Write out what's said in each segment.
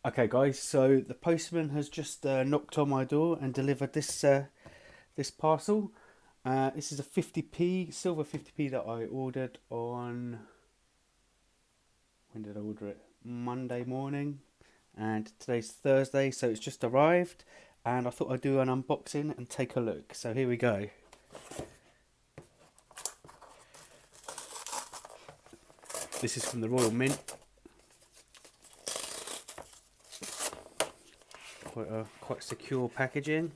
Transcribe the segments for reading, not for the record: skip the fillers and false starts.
Okay, guys. So the postman has just knocked on my door and delivered this parcel. This is a 50p silver 50p that I ordered on, when did I order it? Monday morning, and today's Thursday, so it's just arrived. And I thought I'd do an unboxing and take a look. So here we go. This is from the Royal Mint. Quite secure packaging.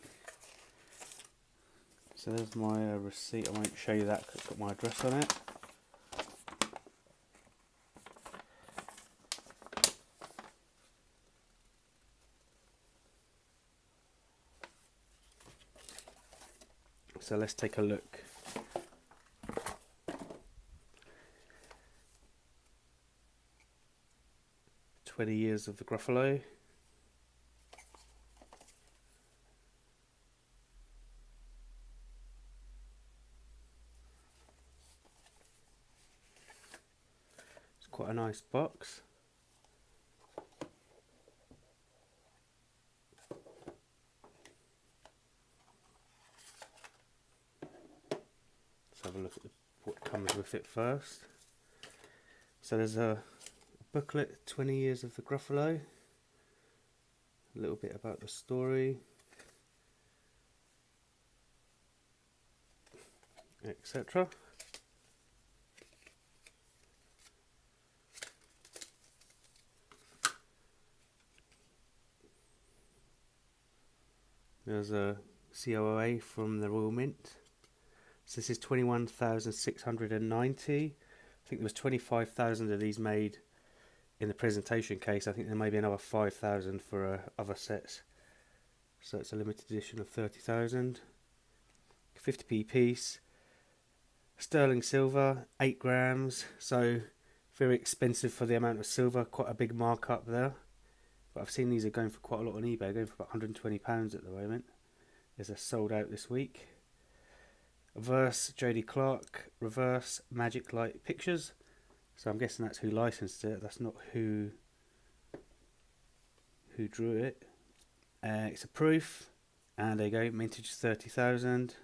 So there's my receipt. I won't show you that because it's got my address on it. So let's take a look. "20 years of the Gruffalo." It's quite a nice box. Let's have a look at what comes with it first. So there's a booklet, 20 years of the Gruffalo. A little bit about the story, etc. There's a COA from the Royal Mint. So this is 21,690. I think there was 25,000 of these made in the presentation case. I think there may be another 5,000 for other sets. So it's a limited edition of 30,000. 50p piece. Sterling silver, 8 grams. So very expensive for the amount of silver. Quite a big markup there. But I've seen these are going for quite a lot on eBay. Going for about £120 at the moment. There's a sold out this week. Reverse J.D. Clark, reverse Magic Light Pictures. So I'm guessing that's who licensed it. That's not who drew it. It's a proof, and there you go, mintage 30,000.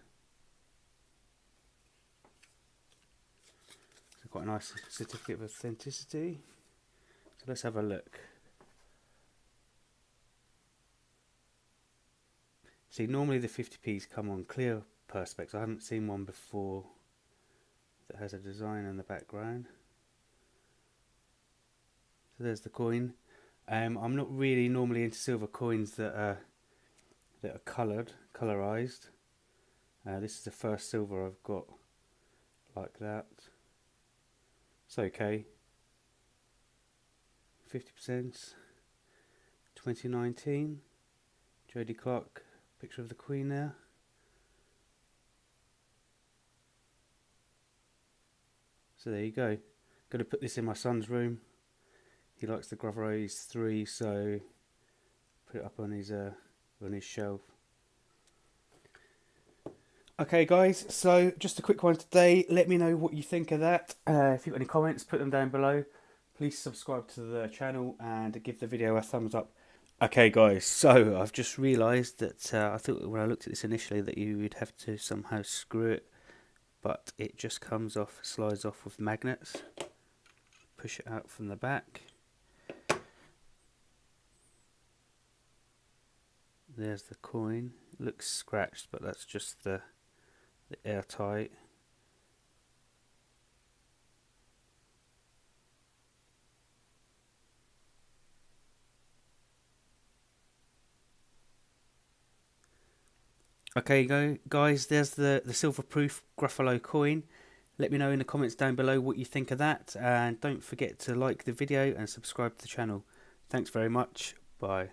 So quite a nice certificate of authenticity. So let's have a look. See, normally the 50p's come on clear perspex. I haven't seen one before that has a design in the background. So there's the coin. I'm not really normally into silver coins that are colorized. This is the first silver I've got like that. It's okay. 50%. 2019. J.D. Clark, picture of the Queen there. So there you go. Going to put this in my son's room. He likes the Gruffalo. He's 3, so put it up on his shelf. Okay, guys. So just a quick one today. Let me know what you think of that. If you've got any comments, put them down below. Please subscribe to the channel and give the video a thumbs up. Okay, guys. So I've just realised that I thought when I looked at this initially that you would have to somehow screw it. But it just comes off, slides off with magnets. Push it out from the back. There's the coin. It looks scratched, but that's just the airtight. Okay, guys, there's the silver proof Gruffalo coin. Let me know in the comments down below what you think of that, and don't forget to like the video and subscribe to the channel. Thanks very much. Bye.